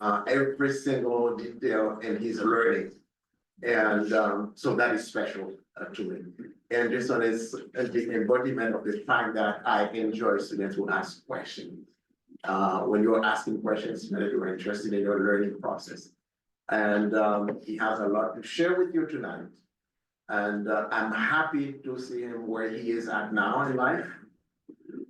every single detail in his learning. And so that is special to me. And this one is the embodiment of the fact that I enjoy students who ask questions. When you're asking questions, that you're interested in your learning process. And he has a lot to share with you tonight. And I'm happy to see him where he is at now in life.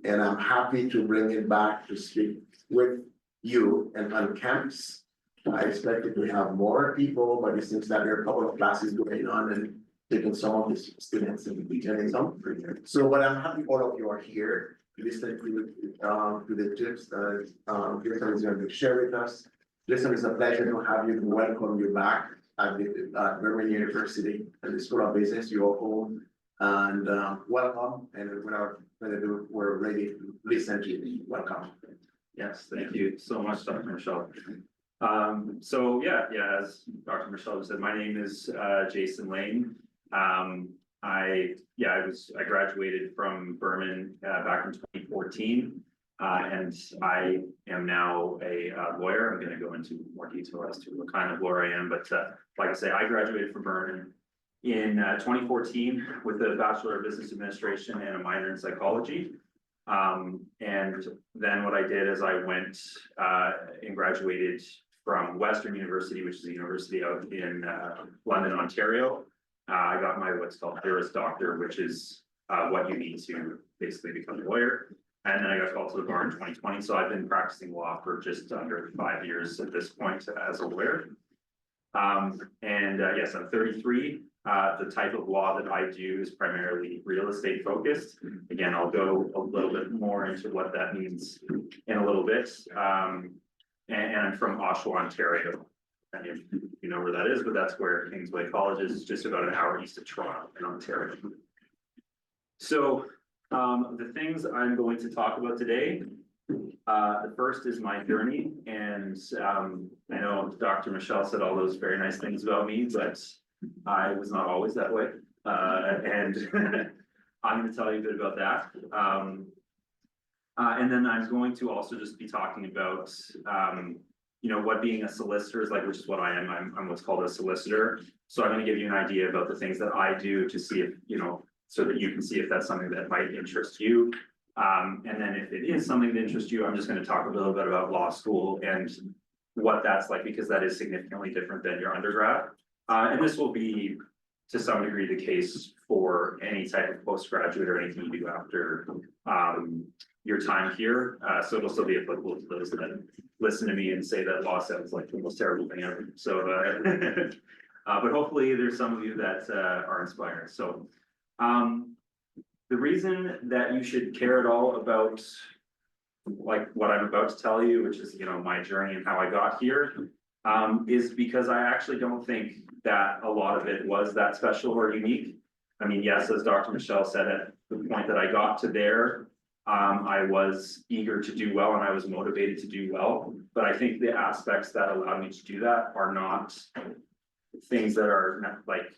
And I'm happy to bring him back to speak with you and on campus. I expected to have more people, but it seems that there are a couple of classes going on and taking some of the students and getting some. So, but I'm happy all of you are here to listen to the tips that Jason is going to share with us. Jason, it's a pleasure to have you, to welcome you back at Birmingham University and the School of Business, your home. And welcome. And without further ado, we're ready to listen to you. Welcome. Yes, thank you so much, Dr. Michelle. So as Dr. Michelle said, my name is Jason Lane. I graduated from Berman back in 2014, and I am now a lawyer. I'm going to go into more detail as to what kind of lawyer I am, but like I say, I graduated from Berman in 2014 with a Bachelor of Business Administration and a minor in psychology. And then what I did is I went and graduated from Western University, which is a university out in London, Ontario. I got my what's called Juris Doctor, which is what you need to basically become a lawyer. And then I got called to the bar in 2020. So I've been practicing law for just under 5 years at this point as a lawyer. Yes, I'm 33. The type of law that I do is primarily real estate focused. Again, I'll go a little bit more into what that means in a little bit. And I'm from Oshawa, Ontario. And if you know where that is, but that's where Kingsway College is, just about an hour east of Toronto in Ontario. So the things I'm going to talk about today, the first is my journey. And I know Dr. Michelle said all those very nice things about me, but I was not always that way. And I'm going to tell you a bit about that. And then I'm going to also just be talking about, what being a solicitor is like, which is what I am. I'm what's called a solicitor. So I'm going to give you an idea about the things that I do to see if, so that you can see if that's something that might interest you. And then if it is something that interests you, I'm just going to talk a little bit about law school and what that's like, because that is significantly different than your undergrad. And this will be, to some degree, the case for any type of postgraduate or anything you do after your time here. So it'll still be applicable to those that listen to me and say that law sounds like the most terrible thing ever. So, but hopefully there's some of you that are inspired. So the reason that you should care at all about like what I'm about to tell you, which is, my journey and how I got here, is because I actually don't think that a lot of it was that special or unique. I mean, yes, as Dr. Michelle said, at the point that I got to there, I was eager to do well and I was motivated to do well. But I think the aspects that allowed me to do that are not things that are not, like,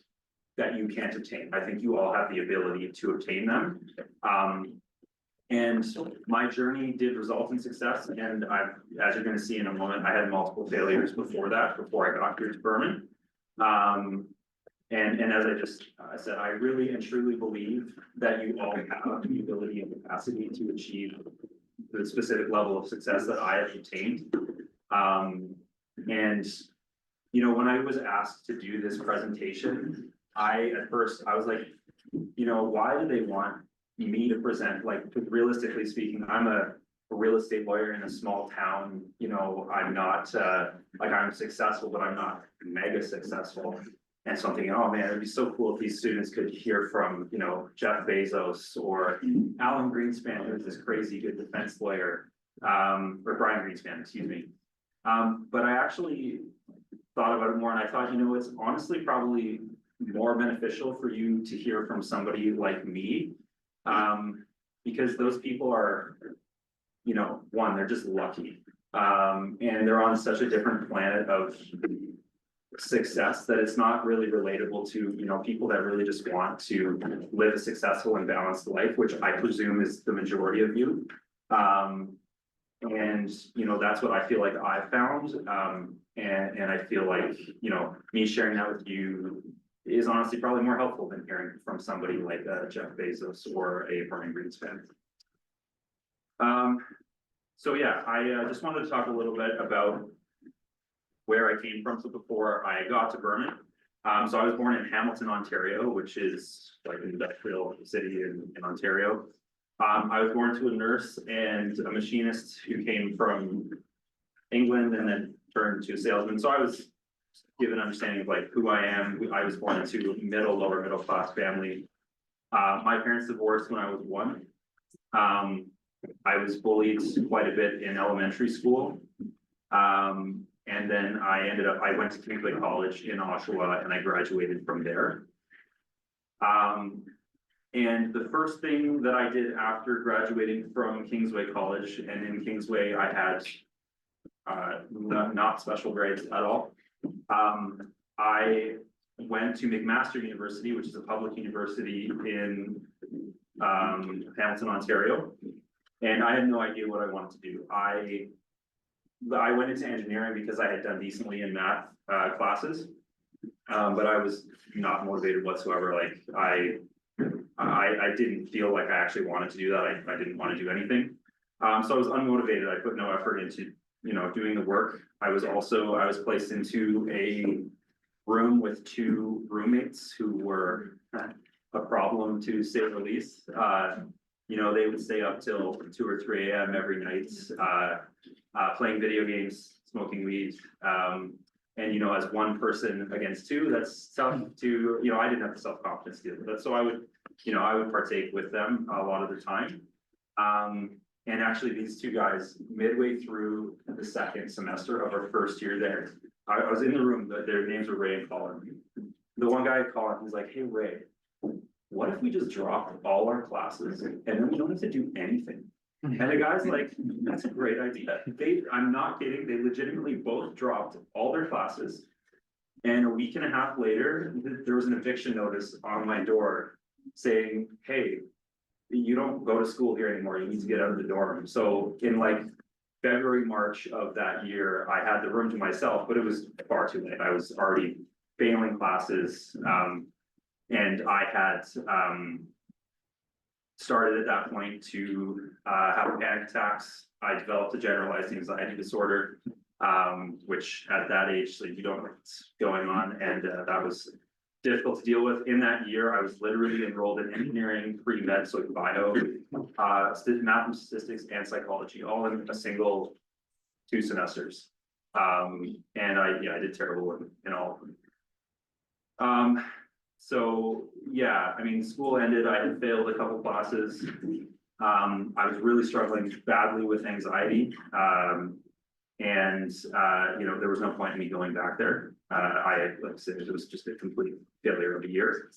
that you can't obtain. I think you all have the ability to obtain them. And my journey did result in success. And as you're going to see in a moment, I had multiple failures before that, before I got here to Berman. And as I said, I really and truly believe that you all have the ability and capacity to achieve the specific level of success that I have attained. And, when I was asked to do this presentation, at first I was like, why do they want me to present? Like, realistically speaking, I'm a real estate lawyer in a small town. I'm not like, I'm successful, but I'm not mega successful. And so I'm thinking, oh man, it'd be so cool if these students could hear from, Jeff Bezos or Alan Greenspan, who's this crazy good defense lawyer, or Brian Greenspan, excuse me. But I actually thought about it more, and I thought, it's honestly probably more beneficial for you to hear from somebody like me, because those people are, one, they're just lucky, and they're on such a different planet of success that it's not really relatable to, people that really just want to live a successful and balanced life, which I presume is the majority of you. And, you know, that's what I feel like I found, and I feel like, you know, me sharing that with you is honestly probably more helpful than hearing from somebody like Jeff Bezos or a Brian Greenspan. So yeah, I just wanted to talk a little bit about where I came from. So before I got to Vernon, so I was born in Hamilton, Ontario, which is like an industrial city in Ontario. I was born to a nurse and a machinist who came from England and then turned to a salesman. So I was given an understanding of like who I am. I was born into a lower middle class family. My parents divorced when I was 1. I was bullied quite a bit in elementary school. And then I went to Kingsway College in Oshawa and I graduated from there. And the first thing that I did after graduating from Kingsway College, and in Kingsway I had not special grades at all. I went to McMaster University, which is a public university in Hamilton, Ontario, and I had no idea what I wanted to do. I went into engineering because I had done decently in math classes, but I was not motivated whatsoever. Like I didn't feel like I actually wanted to do that. I didn't want to do anything. So I was unmotivated. I put no effort into, you know, doing the work. I was placed into a room with 2 roommates who were a problem, to say the least. You know, they would stay up till 2 or 3 a.m. every night, playing video games, smoking weed. And, you know, as one person against 2, that's tough to, you know, I didn't have the self-confidence to deal with that. So I would, you know, I would partake with them a lot of the time. And actually these 2 guys, midway through the 2nd semester of our first year there, I was in the room, their names were Ray and Colin. The one guy called, he's like, "Hey Ray, what if we just drop all our classes and then we don't have to do anything?" And the guy's like, "That's a great idea." I'm not kidding, they legitimately both dropped all their classes. And a week and a half later, there was an eviction notice on my door saying, "Hey, you don't go to school here anymore, you need to get out of the dorm." So in like February, March of that year, I had the room to myself, but it was far too late. I was already failing classes. And I had started at that point to have panic attacks. I developed a generalized anxiety disorder, which at that age, like, you don't know what's going on, and that was difficult to deal with. In that year, I was literally enrolled in engineering, pre-med, so like bio, math and statistics, and psychology, all in a single 2 semesters. And I did terrible in all of them. So yeah, I mean, school ended, I had failed a couple classes. I was really struggling badly with anxiety. And you know, there was no point in me going back there. Like I said, it was just a complete failure of a year.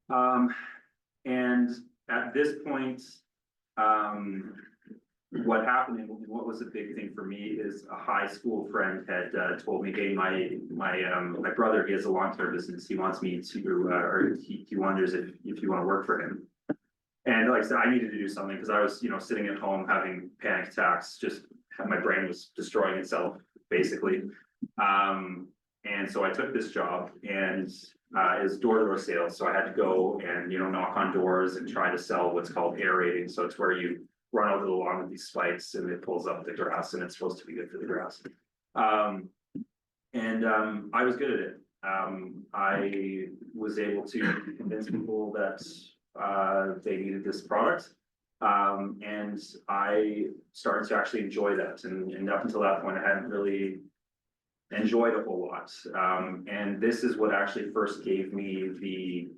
And at this point, what happened and what was a big thing for me is a high school friend had told me, "Hey, my brother, he has a lawn care business. He wants me to, or he wonders if you want to work for him." And like I said, I needed to do something because I was, you know, sitting at home having panic attacks. Just my brain was destroying itself, basically. And so I took this job, and it was door-to-door sales. So I had to go and, you know, knock on doors and try to sell what's called aerating. So it's where you run over the lawn with these spikes and it pulls up the grass, and it's supposed to be good for the grass. I was good at it. I was able to convince people that they needed this product. And I started to actually enjoy that. And up until that point, I hadn't really enjoyed a whole lot. And this is what actually first gave me the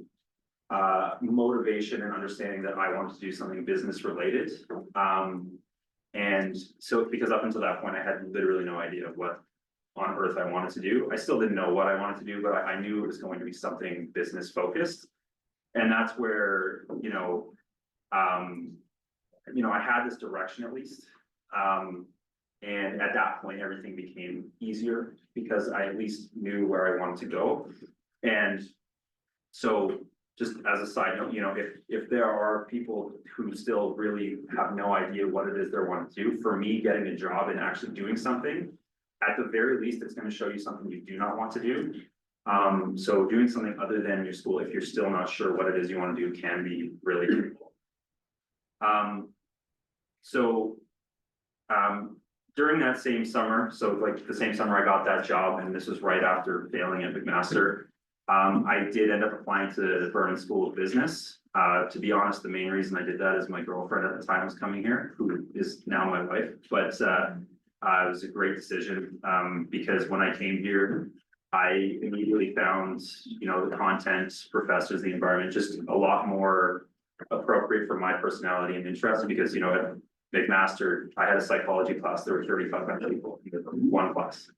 motivation and understanding that I wanted to do something business related. And so, because up until that point, I had literally no idea what on earth I wanted to do. I still didn't know what I wanted to do, but I knew it was going to be something business focused. And that's where, I had this direction at least. And at that point, everything became easier because I at least knew where I wanted to go. And so just as a side note, if there are people who still really have no idea what it is they want to do, for me, getting a job and actually doing something, at the very least, it's gonna show you something you do not want to do. So doing something other than your school, if you're still not sure what it is you want to do, can be really difficult. So, during that same summer, so like the same summer I got that job, and this was right after failing at McMaster. I did end up applying to the Vernon School of Business. To be honest, the main reason I did that is my girlfriend at the time was coming here, who is now my wife. But it was a great decision because when I came here, I immediately found, the content, professors, the environment, just a lot more appropriate for my personality and interest. Because, at McMaster, I had a psychology class, there were 3,500 people in one class.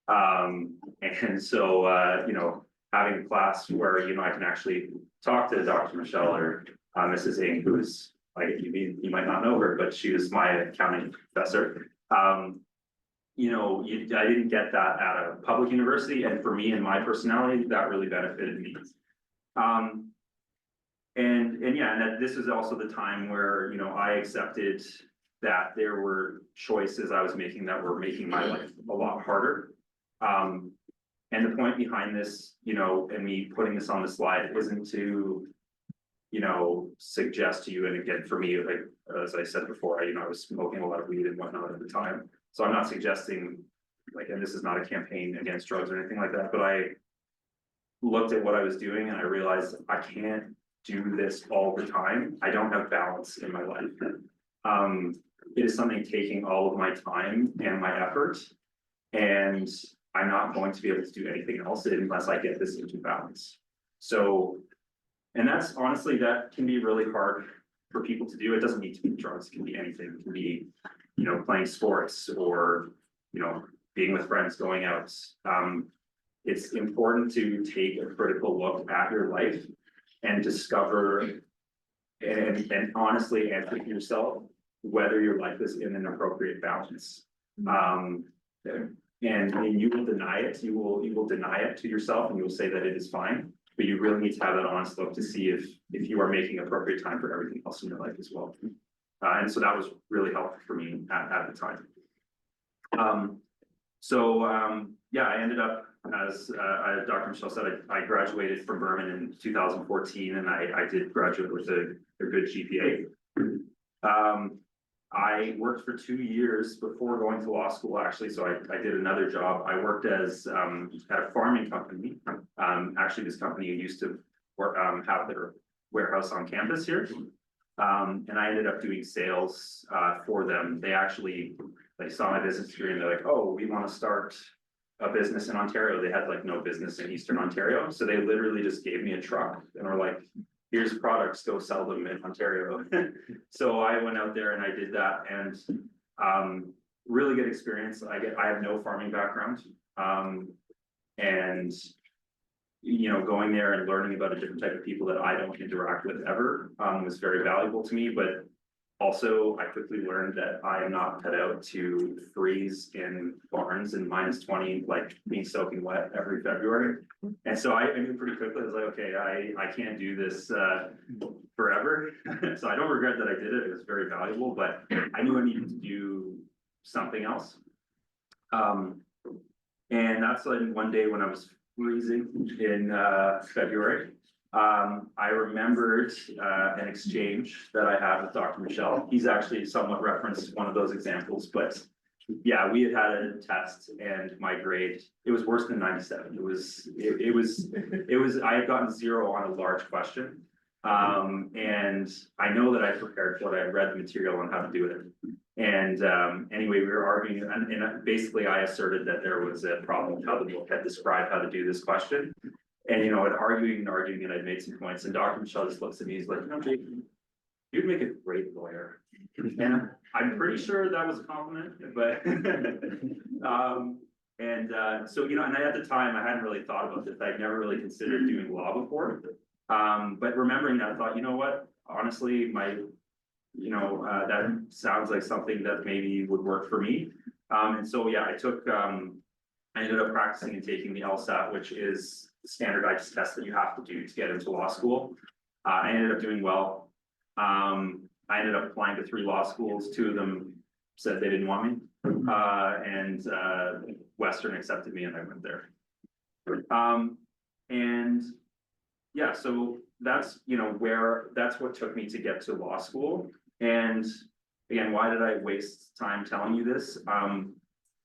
And so, having a class where, I can actually talk to Dr. Michelle or Mrs. Ing, who's like, you might not know her, but she was my accounting professor. I didn't get that at a public university, and for me and my personality, that really benefited me. And this is also the time where, I accepted that there were choices I was making that were making my life a lot harder. And the point behind this, and me putting this on the slide isn't to, suggest to you, and again, for me, like, as I said before, I was smoking a lot of weed and whatnot at the time. So I'm not suggesting, like, and this is not a campaign against drugs or anything like that, but I looked at what I was doing and I realized I can't do this all the time. I don't have balance in my life. It is something taking all of my time and my effort, and I'm not going to be able to do anything else unless I get this into balance. So, and that's honestly, that can be really hard for people to do. It doesn't need to be drugs, it can be anything. It can be, playing sports or, being with friends, going out. It's important to take a critical look at your life and discover and honestly answer to yourself whether your life is in an appropriate balance. And you will deny it. You will deny it to yourself, and you'll say that it is fine. But you really need to have that honest look to see if you are making appropriate time for everything else in your life as well. And so that was really helpful for me at the time. I ended up, as Dr. Michelle said, I graduated from Berman in 2014, and I did graduate with a good GPA. I worked for 2 years before going to law school, actually. So I did another job. I worked as at a farming company. Actually, this company used to have their warehouse on campus here. And I ended up doing sales for them. They saw my business degree and they're like, oh, we want to start a business in Ontario. They had like no business in Eastern Ontario. So they literally just gave me a truck and were like, here's products, go sell them in Ontario. So I went out there and I did that, and really good experience. I have no farming background. And going there and learning about a different type of people that I don't interact with ever was very valuable to me. But also, I quickly learned that I am not cut out to freeze in barns in -20, like being soaking wet every February. And so I knew pretty quickly, I was like, okay, I can't do this forever. So I don't regret that I did it. It was very valuable, but I knew I needed to do something else. And that's like one day when I was freezing in February. I remembered an exchange that I had with Dr. Michelle. He's actually somewhat referenced one of those examples, but yeah, we had a test and my grade, it was worse than 97. It was, I had gotten 0 on a large question. And I know that I prepared for it. I read the material on how to do it. And anyway, we were arguing, and basically I asserted that there was a problem with how the book had described how to do this question. And, arguing, and I'd made some points, and Dr. Michelle just looks at me, he's like, Jake, you'd make a great lawyer. And I'm pretty sure that was a compliment, but, so, and at the time, I hadn't really thought about this. I'd never really considered doing law before. But remembering that, I thought, you know what, honestly, that sounds like something that maybe would work for me. And so, yeah, I ended up practicing and taking the LSAT, which is the standardized test that you have to do to get into law school. I ended up doing well. I ended up applying to 3 law schools. 2 of them said they didn't want me. And Western accepted me and I went there. And yeah, so that's, you know, that's what took me to get to law school. And again, why did I waste time telling you this?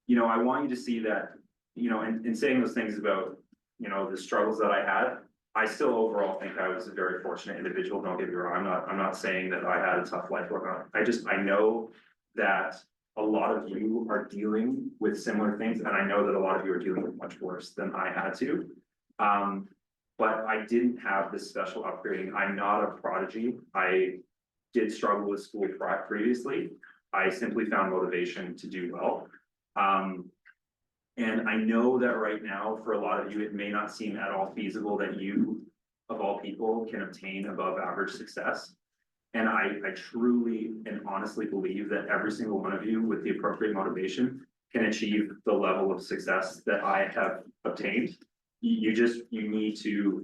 You know, I want you to see that, you know, in saying those things about, you know, the struggles that I had, I still overall think I was a very fortunate individual. Don't get me wrong. I'm not saying that I had a tough life or not. I know that a lot of you are dealing with similar things, and I know that a lot of you are dealing with much worse than I had to. But I didn't have this special upgrading. I'm not a prodigy. I did struggle with school previously. I simply found motivation to do well. And I know that right now, for a lot of you, it may not seem at all feasible that you, of all people, can obtain above average success. And I truly and honestly believe that every single one of you with the appropriate motivation can achieve the level of success that I have obtained. You just need to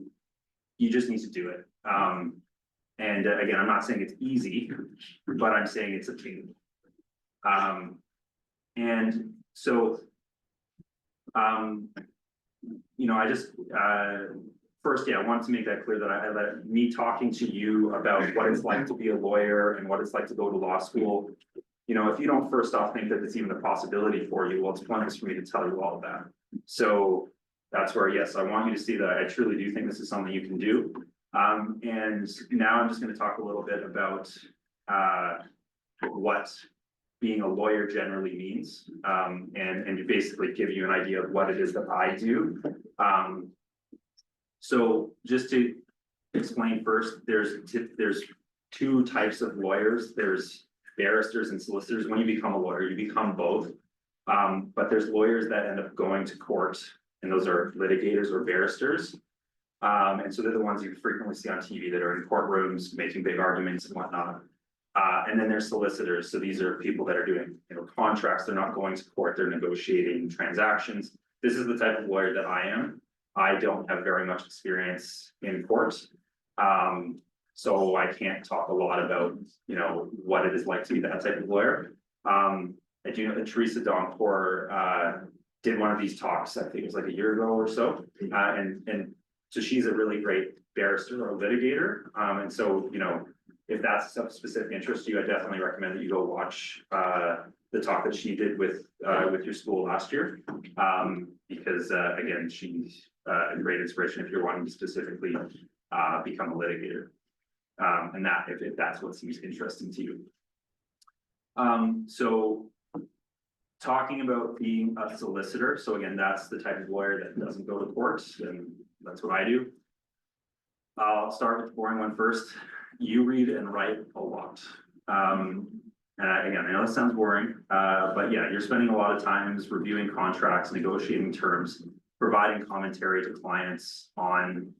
do it. And again, I'm not saying it's easy, but I'm saying it's attainable. And so, you know, I just, first, yeah, I wanted to make that clear that me talking to you about what it's like to be a lawyer and what it's like to go to law school, you know, if you don't first off think that it's even a possibility for you, well, it's pointless for me to tell you all of that. So that's where, yes, I want you to see that I truly do think this is something you can do. And now I'm just going to talk a little bit about what being a lawyer generally means, and to basically give you an idea of what it is that I do. So just to explain first, there's 2 types of lawyers. There's barristers and solicitors. When you become a lawyer, you become both. But there's lawyers that end up going to court, and those are litigators or barristers. And so they're the ones you frequently see on TV that are in courtrooms making big arguments and whatnot. And then there's solicitors. So these are people that are doing, you know, contracts. They're not going to court. They're negotiating transactions. This is the type of lawyer that I am. I don't have very much experience in court. So I can't talk a lot about, you know, what it is like to be that type of lawyer. I do know that Teresa Doncourt did one of these talks, I think it was like a year ago or so. And so she's a really great barrister or litigator. And so, you know, if that's of specific interest to you, I definitely recommend that you go watch the talk that she did with your school last year. Because again, she's a great inspiration if you're wanting to specifically become a litigator. And that if that's what seems interesting to you. So talking about being a solicitor. So again, that's the type of lawyer that doesn't go to court, and that's what I do. I'll start with the boring one first. You read and write a lot. Again, I know this sounds boring, but yeah, you're spending a lot of times reviewing contracts, negotiating terms, providing commentary to clients on,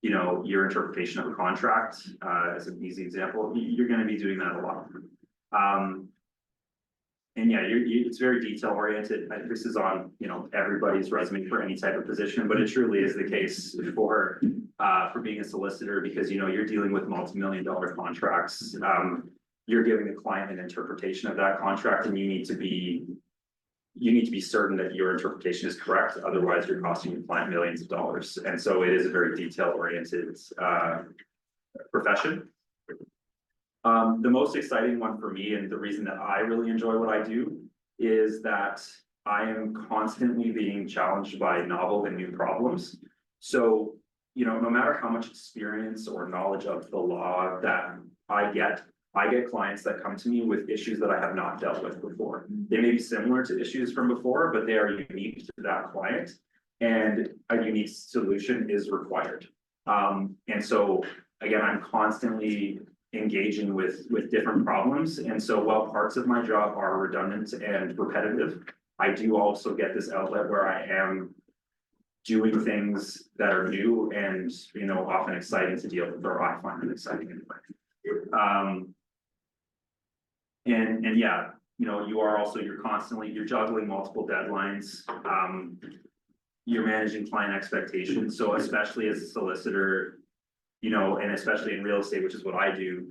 you know, your interpretation of a contract. As an easy example, you're going to be doing that a lot. And yeah, it's very detail oriented. This is on, you know, everybody's resume for any type of position, but it truly is the case for being a solicitor, because, you know, you're dealing with multi-million-dollar contracts. You're giving the client an interpretation of that contract, and you need to be certain that your interpretation is correct. Otherwise, you're costing your client millions of dollars. And so it is a very detail oriented profession. The most exciting one for me, and the reason that I really enjoy what I do, is that I am constantly being challenged by novel and new problems. So, you know, no matter how much experience or knowledge of the law that I get clients that come to me with issues that I have not dealt with before. They may be similar to issues from before, but they are unique to that client, and a unique solution is required. And so, again, I'm constantly engaging with different problems. And so while parts of my job are redundant and repetitive, I do also get this outlet where I am doing things that are new and, you know, often exciting to deal with, or I find it exciting anyway. And yeah, you are also, you're juggling multiple deadlines. You're managing client expectations, so especially as a solicitor, and especially in real estate, which is what I do,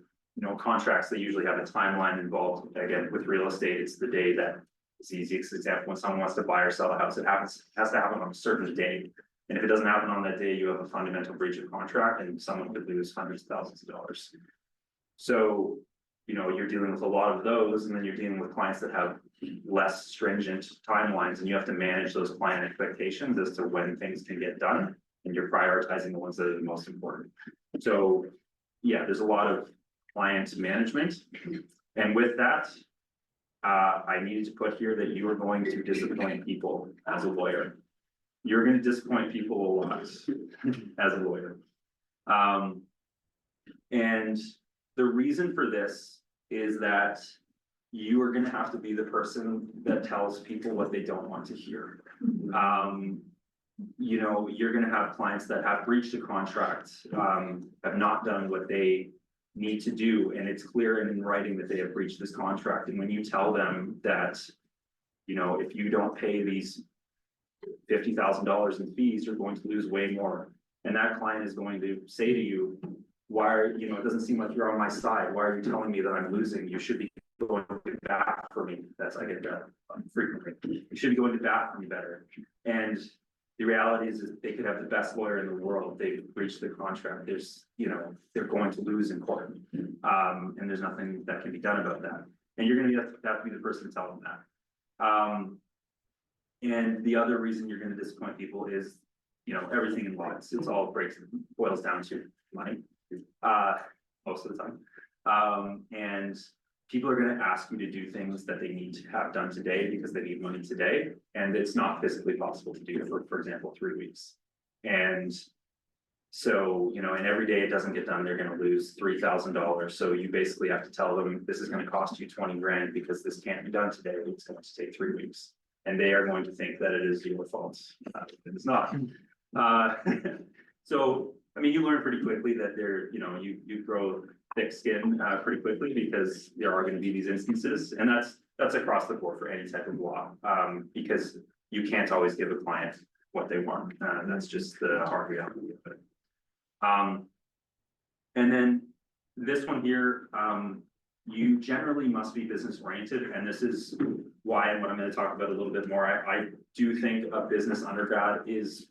contracts, they usually have a timeline involved. Again, with real estate, it's the day that it's the easiest example. When someone wants to buy or sell a house, has to happen on a certain day. And if it doesn't happen on that day, you have a fundamental breach of contract and someone could lose hundreds of thousands of dollars. So, you're dealing with a lot of those, and then you're dealing with clients that have less stringent timelines, and you have to manage those client expectations as to when things can get done, and you're prioritizing the ones that are the most important. So, yeah, there's a lot of client management. And with that, I needed to put here that you are going to disappoint people as a lawyer. You're going to disappoint people a lot as a lawyer. And the reason for this is that you are going to have to be the person that tells people what they don't want to hear. You're going to have clients that have breached a contract, have not done what they need to do, and it's clear and in writing that they have breached this contract. And when you tell them that, if you don't pay these $50,000 in fees, you're going to lose way more. And that client is going to say to you, why are, it doesn't seem like you're on my side. Why are you telling me that I'm losing? You should be going to bat for me. I get that frequently. You should be going to bat for me better. And the reality is they could have the best lawyer in the world. They've breached the contract. They're going to lose in court. And there's nothing that can be done about that. And you're going to have to be the person to tell them that. And the other reason you're going to disappoint people is, everything in law, it's all boils down to money, most of the time. And people are going to ask you to do things that they need to have done today because they need money today. And it's not physically possible to do for example, 3 weeks. And so, and every day it doesn't get done, they're going to lose $3,000. So you basically have to tell them this is going to cost you 20 grand because this can't be done today. It's going to take 3 weeks. And they are going to think that it is your fault. It's not. So, you learn pretty quickly that you grow thick skin pretty quickly because there are going to be these instances, and that's across the board for any type of law, because you can't always give a client what they want. That's just the hard reality of it. And then this one here, you generally must be business oriented, and this is why, and what I'm going to talk about a little bit more. I do think a business undergrad is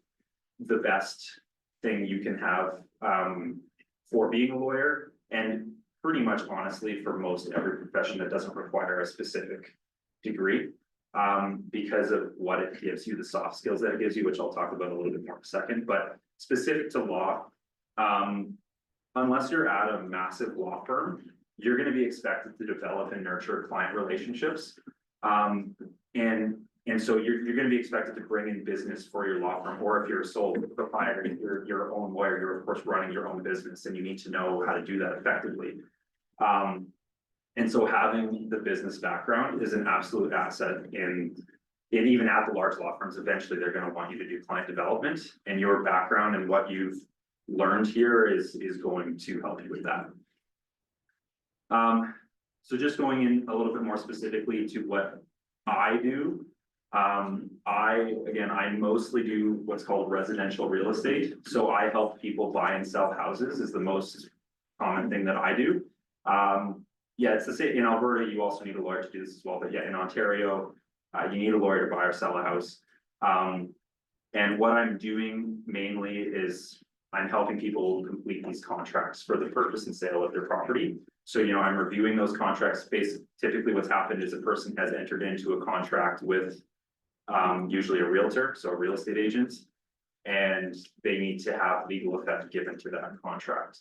the best thing you can have for being a lawyer, and pretty much honestly for most every profession that doesn't require a specific degree, because of what it gives you, the soft skills that it gives you, which I'll talk about a little bit more in a second. But specific to law, unless you're at a massive law firm, you're going to be expected to develop and nurture client relationships. And so you're going to be expected to bring in business for your law firm, or if you're a sole proprietor, if you're your own lawyer, you're of course running your own business, and you need to know how to do that effectively. And so having the business background is an absolute asset and even at the large law firms, eventually they're going to want you to do client development, and your background and what you've learned here is going to help you with that. So just going in a little bit more specifically to what I do. I mostly do what's called residential real estate. So I help people buy and sell houses is the most common thing that I do. Yeah, it's the same in Alberta. You also need a lawyer to do this as well. But yeah, in Ontario, you need a lawyer to buy or sell a house. And what I'm doing mainly is I'm helping people complete these contracts for the purchase and sale of their property. So, I'm reviewing those contracts. Typically what's happened is a person has entered into a contract with usually a realtor, so a real estate agent, and they need to have legal effect given to that contract.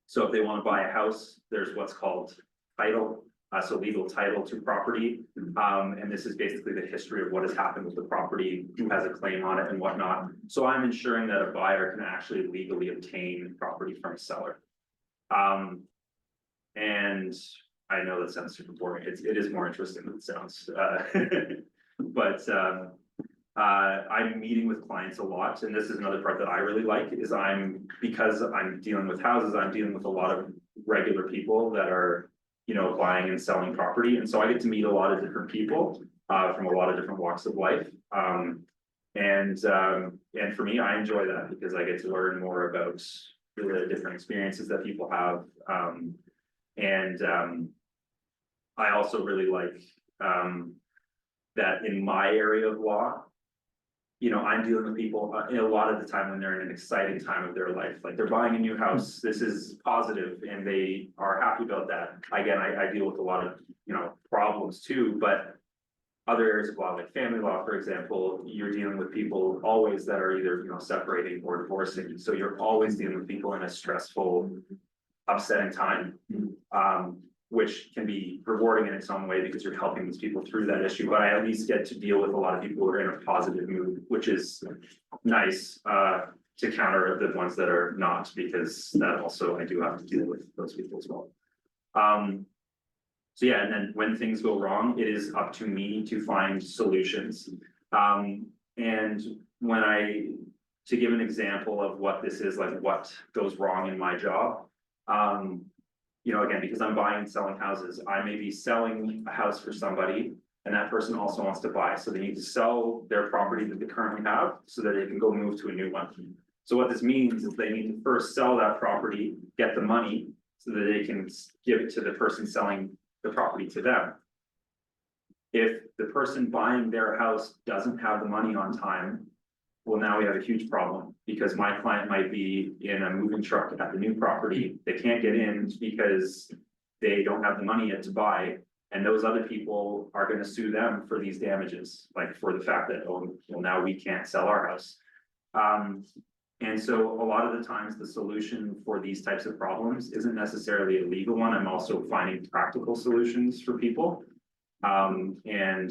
So if they want to buy a house, there's what's called title, so legal title to property. And this is basically the history of what has happened with the property, who has a claim on it and whatnot. So I'm ensuring that a buyer can actually legally obtain property from a seller. And I know that sounds super boring. It is more interesting than it sounds. But I'm meeting with clients a lot, and this is another part that I really like, is because I'm dealing with houses, I'm dealing with a lot of regular people that are, buying and selling property. And so I get to meet a lot of different people, from a lot of different walks of life. And for me, I enjoy that because I get to learn more about the different experiences that people have. I also really like, that in my area of law, I'm dealing with people a lot of the time when they're in an exciting time of their life, like they're buying a new house, this is positive and they are happy about that. Again, I deal with a lot of, problems too, but other areas of law, like family law, for example, you're dealing with people always that are either, separating or divorcing. So you're always dealing with people in a stressful, upsetting time. Which can be rewarding in its own way because you're helping these people through that issue, but I at least get to deal with a lot of people who are in a positive mood, which is nice, to counter the ones that are not, because that also I do have to deal with those people as well. So yeah, and then when things go wrong, it is up to me to find solutions. And to give an example of what this is, like what goes wrong in my job, again, because I'm buying and selling houses, I may be selling a house for somebody and that person also wants to buy. So they need to sell their property that they currently have so that they can go move to a new one. So what this means is they need to first sell that property, get the money so that they can give it to the person selling the property to them. If the person buying their house doesn't have the money on time, well, now we have a huge problem because my client might be in a moving truck at the new property. They can't get in because they don't have the money yet to buy. And those other people are going to sue them for these damages, like for the fact that, oh, well, now we can't sell our house. And so a lot of the times the solution for these types of problems isn't necessarily a legal one. I'm also finding practical solutions for people. And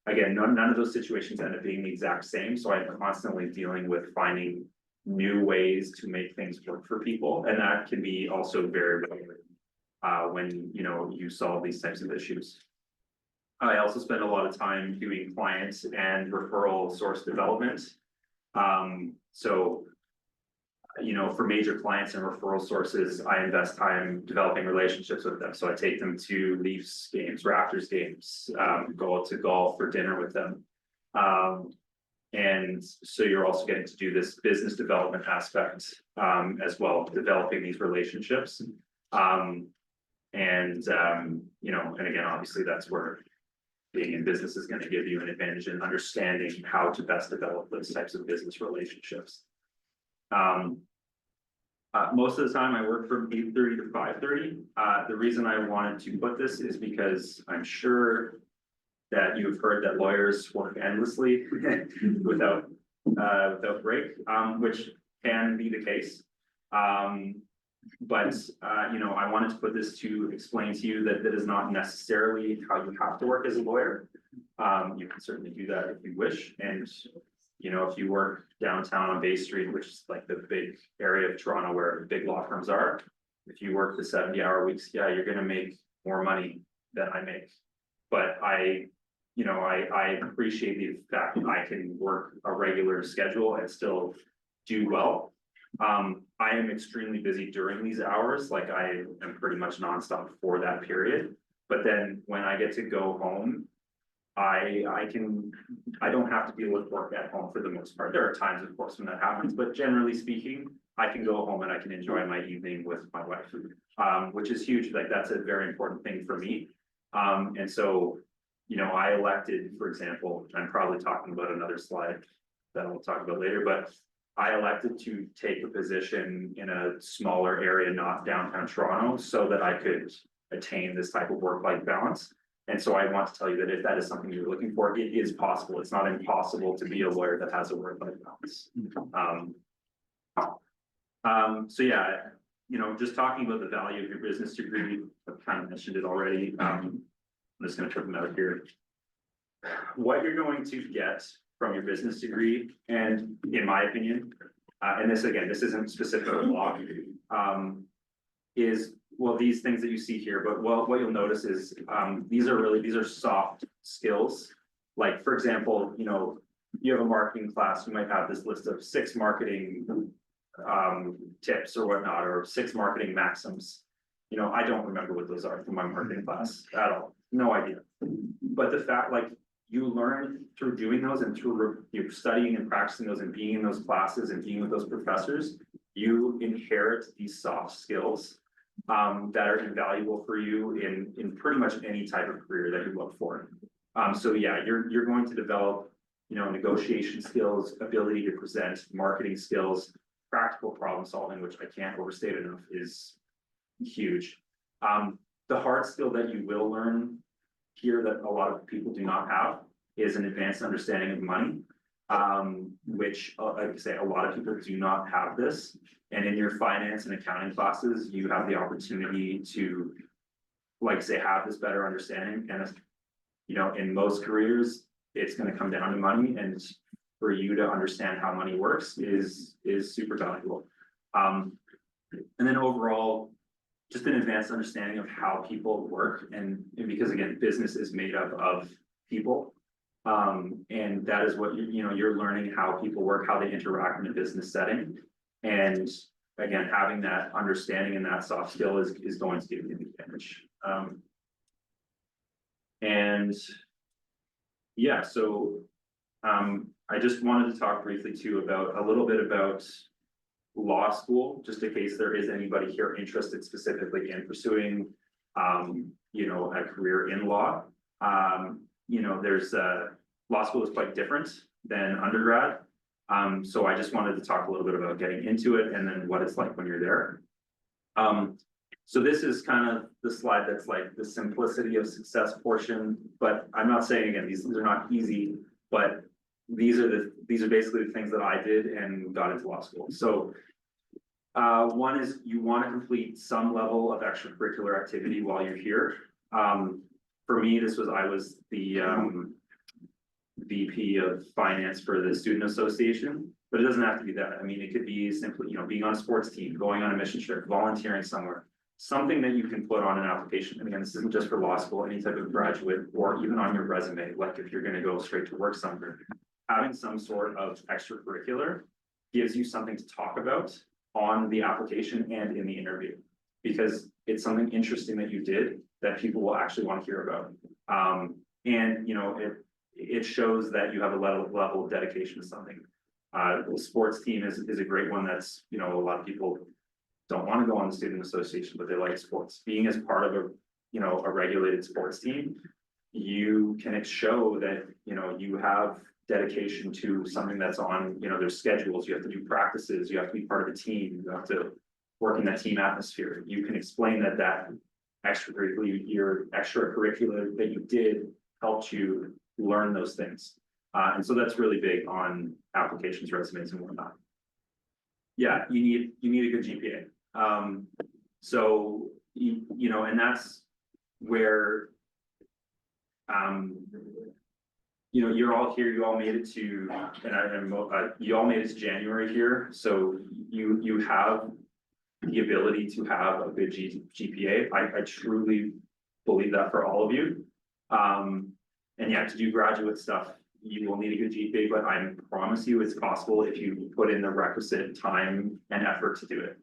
again, none of those situations end up being the exact same. So I'm constantly dealing with finding new ways to make things work for people. And that can be also very relevant when, you solve these types of issues. I also spend a lot of time doing clients and referral source development. For major clients and referral sources, I invest time developing relationships with them. So I take them to Leafs games, Raptors games, go out to golf or dinner with them. And so you're also getting to do this business development aspect as well, developing these relationships. And again, obviously that's where being in business is going to give you an advantage in understanding how to best develop those types of business relationships. Most of the time I work from 8:30 to 5:30. The reason I wanted to put this is because I'm sure that you've heard that lawyers work endlessly without break, which can be the case. But I wanted to put this to explain to you that that is not necessarily how you have to work as a lawyer. You can certainly do that if you wish. And if you work downtown on Bay Street, which is like the big area of Toronto where the big law firms are, if you work the 70-hour weeks, yeah, you're going to make more money than I make. But I appreciate the fact that I can work a regular schedule and still do well. I am extremely busy during these hours, like I am pretty much nonstop for that period. But then when I get to go home, I don't have to deal with work at home for the most part. There are times, of course, when that happens, but generally speaking, I can go home and I can enjoy my evening with my wife, which is huge. Like that's a very important thing for me. And so, I elected, for example, I'm probably talking about another slide that we'll talk about later, but I elected to take a position in a smaller area, not downtown Toronto, so that I could attain this type of work-life balance. And so I want to tell you that if that is something you're looking for, it is possible. It's not impossible to be a lawyer that has a work-life balance. So yeah, just talking about the value of your business degree, I've kind of mentioned it already. I'm just going to put them out here. What you're going to get from your business degree, and in my opinion, and this isn't specific to law, is, well, these things that you see here, but what you'll notice is these are soft skills. Like, for example, you have a marketing class, you might have this list of 6 marketing tips or whatnot, or 6 marketing maxims. You know, I don't remember what those are from my marketing class at all, no idea. But the fact, like, you learn through doing those and through you studying and practicing those and being in those classes and being with those professors, you inherit these soft skills that are invaluable for you in pretty much any type of career that you look for. So yeah, you're going to develop, you know, negotiation skills, ability to present, marketing skills, practical problem solving, which I can't overstate enough, is huge. The hard skill that you will learn here that a lot of people do not have is an advanced understanding of money, which, like I say, a lot of people do not have this. And in your finance and accounting classes, you have the opportunity to, like say, have this better understanding. And, you know, in most careers, it's going to come down to money, and for you to understand how money works is super valuable. And then overall, just an advanced understanding of how people work, and because again, business is made up of people. And that is what you know, you're learning how people work, how they interact in a business setting. And again, having that understanding and that soft skill is going to give you the advantage. And yeah, so I just wanted to talk briefly too about a little bit about law school, just in case there is anybody here interested specifically in pursuing, you know, a career in law. You know, there's law school is quite different than undergrad. So I just wanted to talk a little bit about getting into it and then what it's like when you're there. So this is kind of the slide that's like the simplicity of success portion, but I'm not saying again, these are not easy, but these are basically the things that I did and got into law school. So one is you want to complete some level of extracurricular activity while you're here. For me, I was the VP of finance for the student association, but it doesn't have to be that. I mean, it could be simply, you know, being on a sports team, going on a mission trip, volunteering somewhere, something that you can put on an application. And again, this isn't just for law school, any type of graduate, or even on your resume, like if you're going to go straight to work somewhere, having some sort of extracurricular gives you something to talk about on the application and in the interview, because it's something interesting that you did that people will actually want to hear about. And you know, it shows that you have a level of dedication to something. The sports team is a great one. That's, you know, a lot of people don't want to go on the student association, but they like sports. Being as part of a, you know, a regulated sports team, you can show that, you know, you have dedication to something that's on, you know, there's schedules, you have to do practices, you have to be part of a team, you have to work in that team atmosphere. You can explain that extracurricular that you did helped you learn those things. And so that's really big on applications, resumes, and whatnot. Yeah, you need a good GPA. So you know, and that's where you know, you're all here, you all made it to, you all made it to January here, so you have the ability to have a good GPA. I truly believe that for all of you. And yeah, to do graduate stuff, you will need a good GPA, but I promise you it's possible if you put in the requisite time and effort to do it.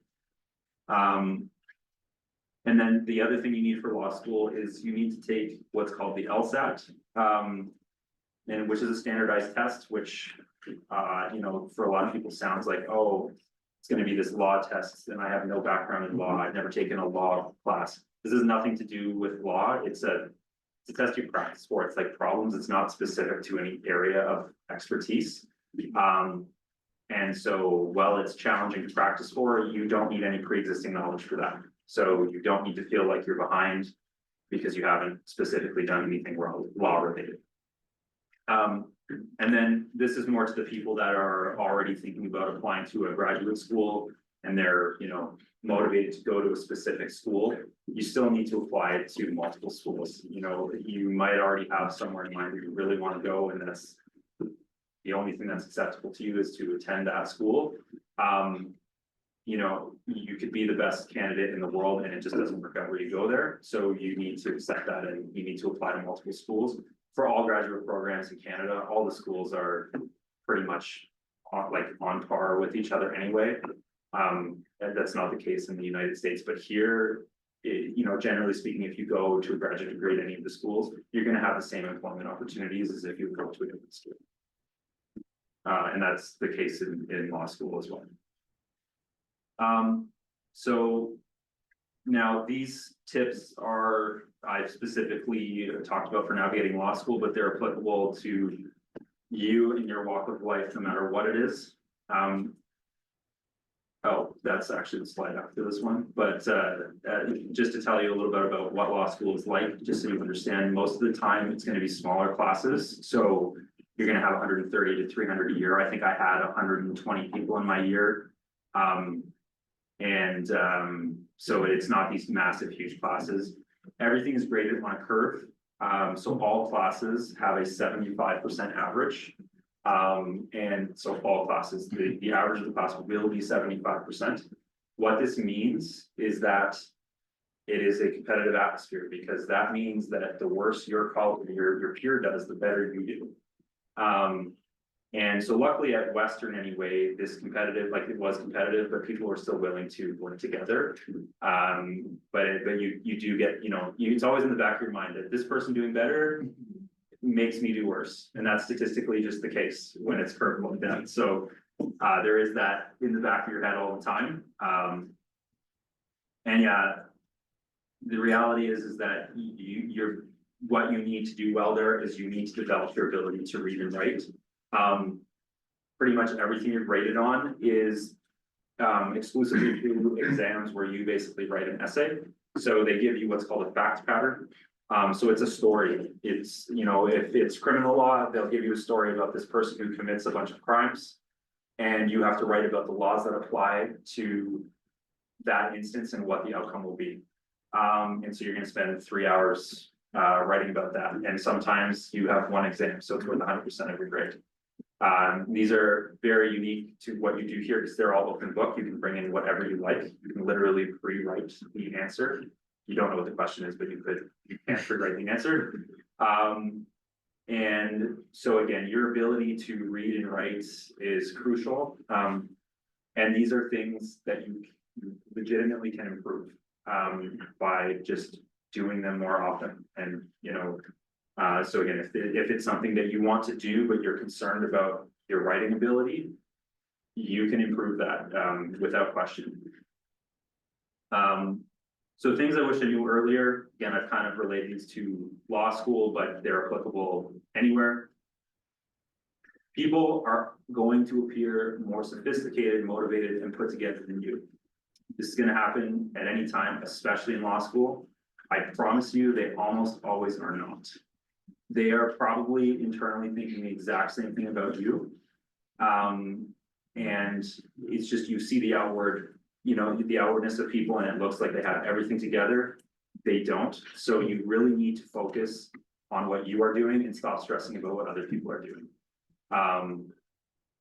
And then the other thing you need for law school is you need to take what's called the LSAT, and which is a standardized test, which, you know, for a lot of people sounds like, oh, it's going to be this law test, and I have no background in law. I've never taken a law class. This has nothing to do with law. It's a test you practice for. It's like problems. It's not specific to any area of expertise. And so while it's challenging to practice for, you don't need any pre-existing knowledge for that. So you don't need to feel like you're behind because you haven't specifically done anything law related. And then this is more to the people that are already thinking about applying to a graduate school and they're, you know, motivated to go to a specific school. You still need to apply to multiple schools. You know, you might already have somewhere in mind where you really want to go, and that's the only thing that's acceptable to you is to attend that school. You know, you could be the best candidate in the world and it just doesn't work out where you go there. So you need to accept that and you need to apply to multiple schools. For all graduate programs in Canada, all the schools are pretty much on par with each other anyway. And that's not the case in the United States, but here you know, generally speaking, if you go to a graduate degree at any of the schools, you're gonna have the same employment opportunities as if you go to a different school. And that's the case in law school as well. So now these tips are, I've specifically talked about for navigating law school, but they're applicable to you in your walk of life, no matter what it is. Oh, that's actually the slide after this one, but just to tell you a little bit about what law school is like, just so you understand, most of the time it's going to be smaller classes. So you're going to have 130 to 300 a year. I think I had 120 people in my year. So it's not these massive, huge classes. Everything is graded on a curve. So all classes have a 75% average. And so all classes, the average of the class will be 75%. What this means is that it is a competitive atmosphere, because that means that the worse your peer does, the better you do. And so luckily at Western anyway, this competitive, like it was competitive, but people were still willing to work together. But you do get, you know, it's always in the back of your mind that this person doing better makes me do worse. And that's statistically just the case when it's curved like that. So there is that in the back of your head all the time. And yeah, the reality is that what you need to do well there is you need to develop your ability to read and write. Pretty much everything you're graded on is exclusively through exams where you basically write an essay. So they give you what's called a fact pattern. So it's a story. It's, you know, if it's criminal law, they'll give you a story about this person who commits a bunch of crimes, and you have to write about the laws that apply to that instance and what the outcome will be. And so you're going to spend 3 hours writing about that. And sometimes you have one exam, so it's worth 100% of your grade. These are very unique to what you do here because they're all open book. You can bring in whatever you like. You can literally pre-write the answer. You don't know what the question is, but you can pre-write the answer. And so again, your ability to read and write is crucial. And these are things that you legitimately can improve by just doing them more often. And, you know, so again, if it's something that you want to do, but you're concerned about your writing ability, you can improve that without question. So things I wish I knew earlier, again, I've kind of relayed these to law school, but they're applicable anywhere. People are going to appear more sophisticated, motivated, and put together than you. This is going to happen at any time, especially in law school. I promise you, they almost always are not. They are probably internally thinking the exact same thing about you. And it's just, you see the outward, you know, the outwardness of people and it looks like they have everything together. They don't. So you really need to focus on what you are doing and stop stressing about what other people are doing. And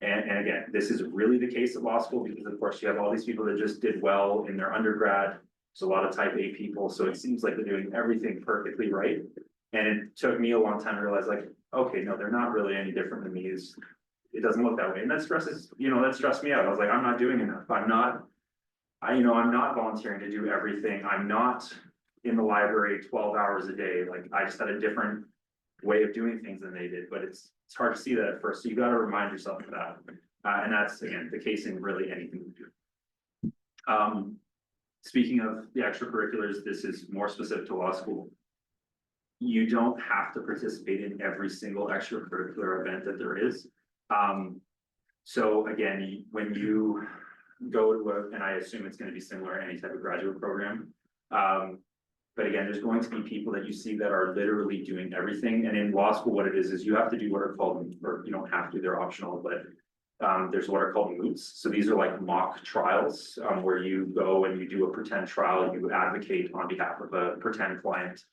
again, this is really the case at law school because of course you have all these people that just did well in their undergrad. There's a lot of type A people. So it seems like they're doing everything perfectly right. And it took me a long time to realize like, okay, no, they're not really any different than me. It doesn't look that way. And that stresses, you know, that stressed me out. I was like, I'm not doing enough. I'm not volunteering to do everything. I'm not in the library 12 hours a day. Like I just had a different way of doing things than they did, but it's hard to see that at first. So you got to remind yourself of that. And that's again, the case in really anything we do. Speaking of the extracurriculars, this is more specific to law school. You don't have to participate in every single extracurricular event that there is. So again, when you go to and I assume it's going to be similar to any type of graduate program. But again, there's going to be people that you see that are literally doing everything. And in law school, what it is you have to do what are called, or you don't have to, they're optional, but there's what are called moots. So these are like mock trials where you go and you do a pretend trial, you advocate on behalf of a pretend client.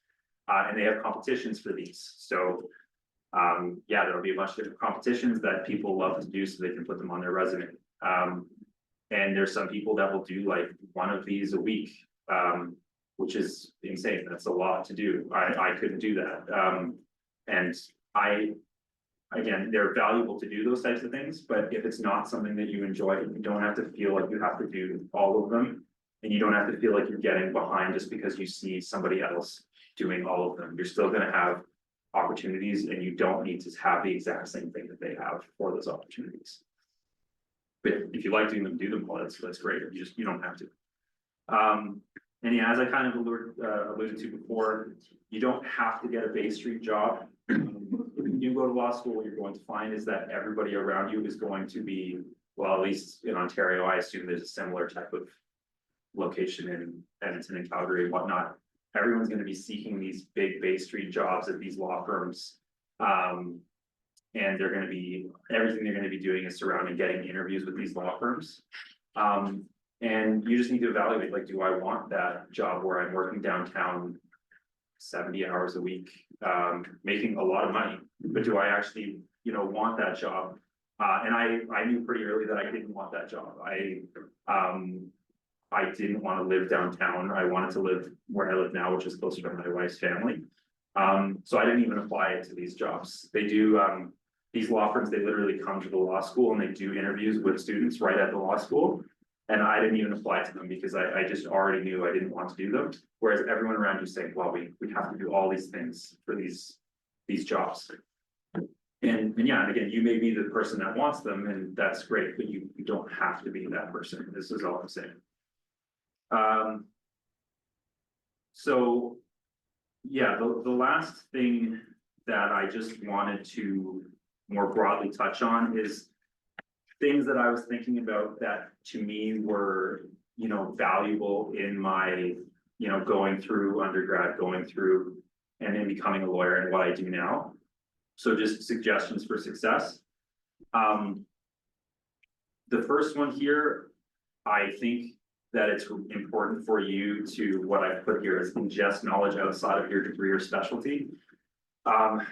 And they have competitions for these. So yeah, there'll be a bunch of different competitions that people love to do so they can put them on their resume. And there's some people that will do like one of these a week, which is insane. That's a lot to do. I couldn't do that. And again, they're valuable to do those types of things, but if it's not something that you enjoy, you don't have to feel like you have to do all of them. And you don't have to feel like you're getting behind just because you see somebody else doing all of them. You're still gonna have opportunities and you don't need to have the exact same thing that they have for those opportunities. But if you like doing them, do them, well, that's great, you don't have to. And yeah, as I kind of alluded to before, you don't have to get a Bay Street job. If you do go to law school, what you're going to find is that everybody around you is going to be, well, at least in Ontario, I assume there's a similar type of location in Edmonton and Calgary and whatnot. Everyone's going to be seeking these big Bay Street jobs at these law firms. And they're going to be, everything they're going to be doing is surrounding getting interviews with these law firms. And you just need to evaluate, like, do I want that job where I'm working downtown 70 hours a week, making a lot of money, but do I actually, want that job? And I knew pretty early that I didn't want that job. I didn't want to live downtown. I wanted to live where I live now, which is closer to my wife's family. So I didn't even apply to these jobs. They do, these law firms, they literally come to the law school and they do interviews with students right at the law school. And I didn't even apply to them because I just already knew I didn't want to do them. Whereas everyone around you saying, well, we have to do all these things for these jobs. And yeah, and again, you may be the person that wants them and that's great, but you don't have to be that person. This is all I'm saying. So yeah, the last thing that I just wanted to more broadly touch on is things that I was thinking about that to me were, valuable in my, going through undergrad, going through and then becoming a lawyer and what I do now. So just suggestions for success. The first one here, I think that it's important for you to, what I've put here is ingest knowledge outside of your degree or specialty.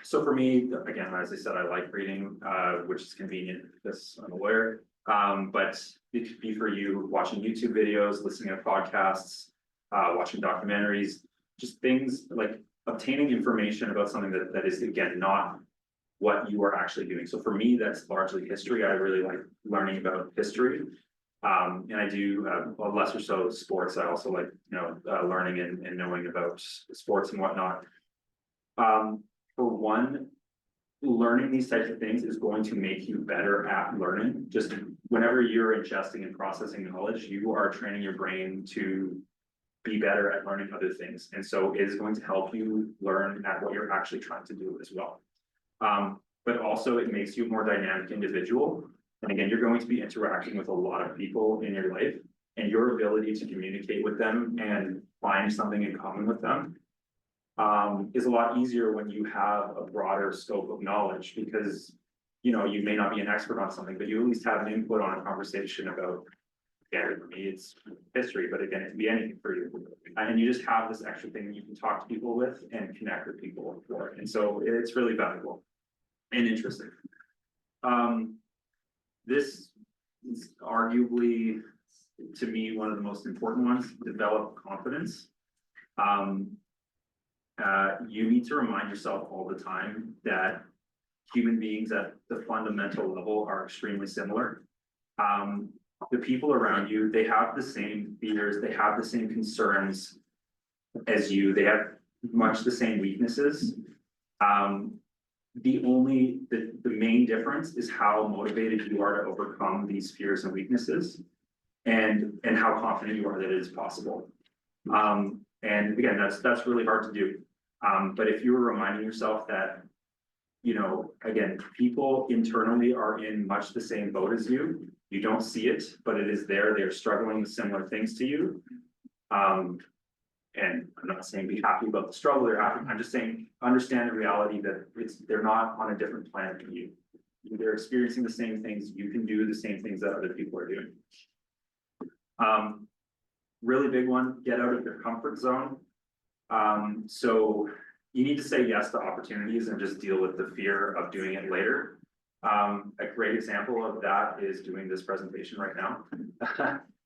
So for me, again, as I said, I like reading, which is convenient because I'm a lawyer. But it could be for you watching YouTube videos, listening to podcasts, watching documentaries, just things like obtaining information about something that is, again, not what you are actually doing. So for me, that's largely history. I really like learning about history. And I do less or so sports. I also like, learning and knowing about sports and whatnot. For one, learning these types of things is going to make you better at learning. Just whenever you're ingesting and processing knowledge, you are training your brain to be better at learning other things. And so it is going to help you learn at what you're actually trying to do as well. But also it makes you a more dynamic individual. And again, you're going to be interacting with a lot of people in your life, and your ability to communicate with them and find something in common with them is a lot easier when you have a broader scope of knowledge, because you may not be an expert on something, but you at least have an input on a conversation about, again, for me it's history, but again, it can be anything for you. And you just have this extra thing you can talk to people with and connect with people for. And so it's really valuable and interesting. This is arguably, to me, one of the most important ones: develop confidence. You need to remind yourself all the time that human beings at the fundamental level are extremely similar. The people around you, they have the same fears, they have the same concerns as you, they have much the same weaknesses. The main difference is how motivated you are to overcome these fears and weaknesses, and how confident you are that it is possible. And again, that's really hard to do. But if you were reminding yourself that, again, people internally are in much the same boat as you, you don't see it, but it is there. They're struggling with similar things to you. And I'm not saying be happy about the struggle they're having. I'm just saying understand the reality that they're not on a different planet than you. They're experiencing the same things. You can do the same things that other people are doing. Really big one: get out of your comfort zone. So you need to say yes to opportunities and just deal with the fear of doing it later. A great example of that is doing this presentation right now.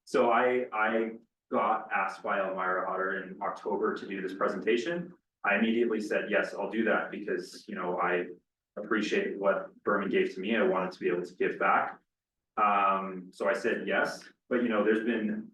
So I got asked by Elmira Otter in October to do this presentation. I immediately said, yes, I'll do that because, I appreciate what Berman gave to me. I wanted to be able to give back. So I said yes, but there's been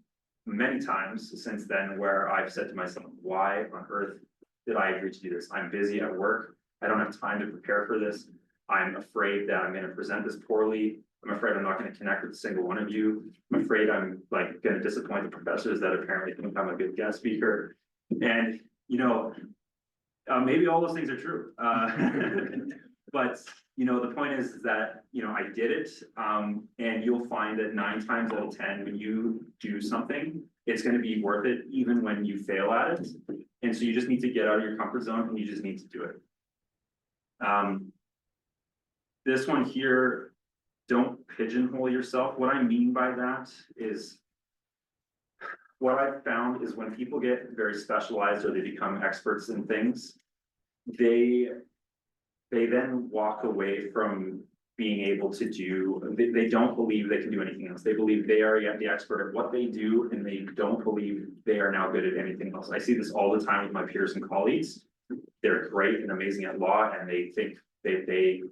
many times since then where I've said to myself, why on earth did I agree to do this? I'm busy at work. I don't have time to prepare for this. I'm afraid that I'm going to present this poorly. I'm afraid I'm not going to connect with a single one of you. I'm afraid I'm like going to disappoint the professors that apparently think I'm a good guest speaker. And, you know, maybe all those things are true. But, you know, the point is that, you know, I did it. And you'll find that 9 times out of 10, when you do something, it's going to be worth it, even when you fail at it. And so you just need to get out of your comfort zone and you just need to do it. This one here, don't pigeonhole yourself. What I mean by that is, what I've found is when people get very specialized or they become experts in things, they then walk away from being able to do, they don't believe they can do anything else. They believe they are the expert at what they do, and they don't believe they are now good at anything else. I see this all the time with my peers and colleagues. They're great and amazing at law, and they think they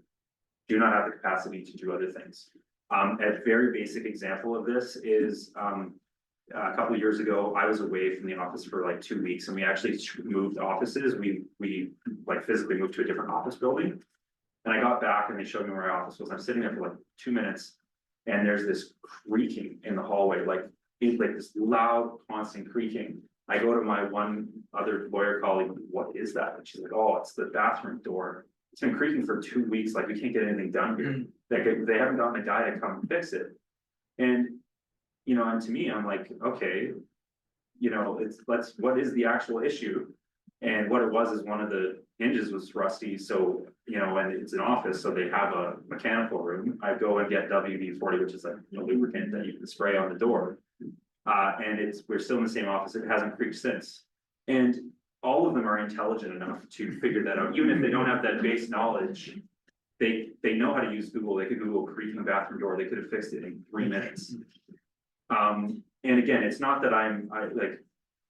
do not have the capacity to do other things. A very basic example of this is a couple of years ago, I was away from the office for like 2 weeks, and we actually moved offices. We like physically moved to a different office building. And I got back and they showed me where my office was. I'm sitting there for like 2 minutes, and there's this creaking in the hallway, like this loud, constant creaking. I go to my one other lawyer colleague, what is that? And she's like, oh, it's the bathroom door. It's been creaking for 2 weeks, like we can't get anything done here. They haven't gotten a guy to come fix it. And, you know, and to me, I'm like, okay, you know, what is the actual issue? And what it was is one of the hinges was rusty. So, you know, and it's an office, so they have a mechanical room. I go and get WD-40, which is like, you know, lubricant that you can spray on the door. And we're still in the same office. It hasn't creaked since. And all of them are intelligent enough to figure that out. Even if they don't have that base knowledge, they know how to use Google. They could Google creaking bathroom door. They could have fixed it in 3 minutes. And again, it's not that I'm like,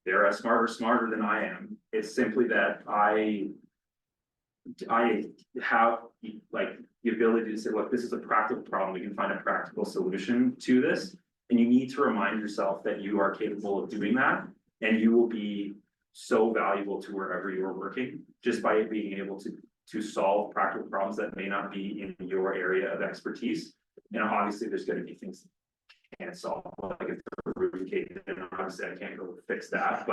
they're smarter than I am. It's simply that I have like the ability to say, look, this is a practical problem. We can find a practical solution to this. And you need to remind yourself that you are capable of doing that. And you will be so valuable to wherever you are working just by being able to solve practical problems that may not be in your area of expertise. And obviously there's going to be things you can't solve, like if the roof caved in, obviously I can't go fix that,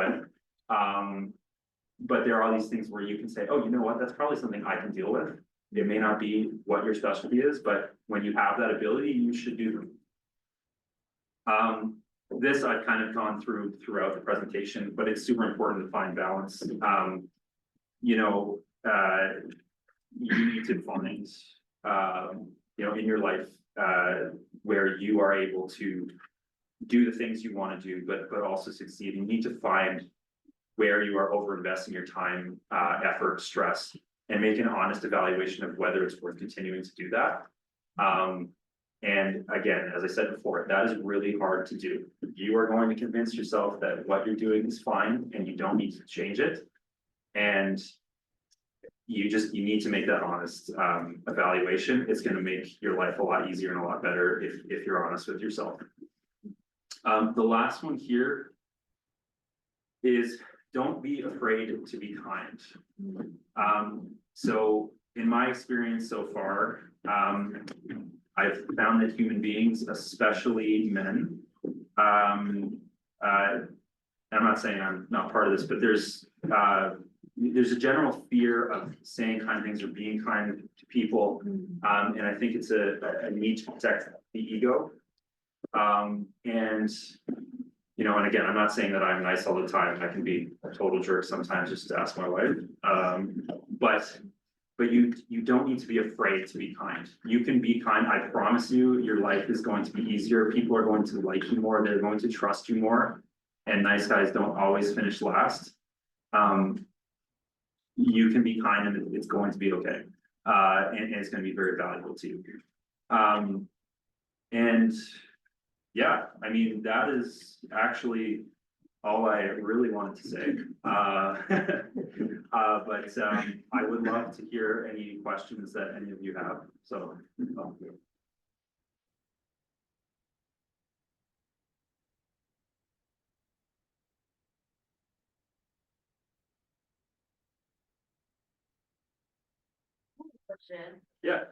but there are these things where you can say, oh, you know what, that's probably something I can deal with. It may not be what your specialty is, but when you have that ability, you should do them. This I've kind of gone throughout the presentation, but it's super important to find balance. You know, you need to find, you know, in your life, where you are able to do the things you want to do, but also succeed. You need to find where you are over investing your time, effort, stress, and make an honest evaluation of whether it's worth continuing to do that. And again, as I said before, that is really hard to do. You are going to convince yourself that what you're doing is fine and you don't need to change it. And you need to make that honest evaluation. It's going to make your life a lot easier and a lot better if you're honest with yourself. The last one here is don't be afraid to be kind. So in my experience so far, I've found that human beings, especially men, I'm not saying I'm not part of this, but there's a general fear of saying kind things or being kind to people. And I think it's a need to protect the ego. And, you know, and again, I'm not saying that I'm nice all the time. I can be a total jerk sometimes, just to ask my wife. But you don't need to be afraid to be kind. You can be kind. I promise you, your life is going to be easier. People are going to like you more. They're going to trust you more. And nice guys don't always finish last. You can be kind and it's going to be okay. And it's going to be very valuable to you. And yeah, I mean, that is actually all I really wanted to say. But I would love to hear any questions that any of you have. So. question. Yeah.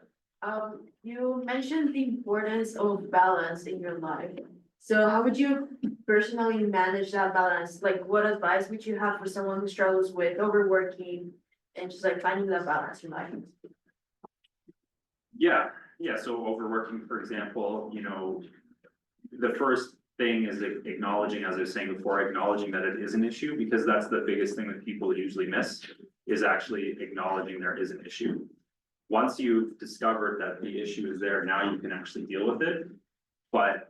You mentioned the importance of balance in your life. So how would you personally manage that balance? Like, what advice would you have for someone who struggles with overworking and just like finding that balance in life? Yeah, so overworking, for example, the first thing is acknowledging, as I was saying before, acknowledging that it is an issue, because that's the biggest thing that people usually miss, is actually acknowledging there is an issue. Once you've discovered that the issue is there, now you can actually deal with it. But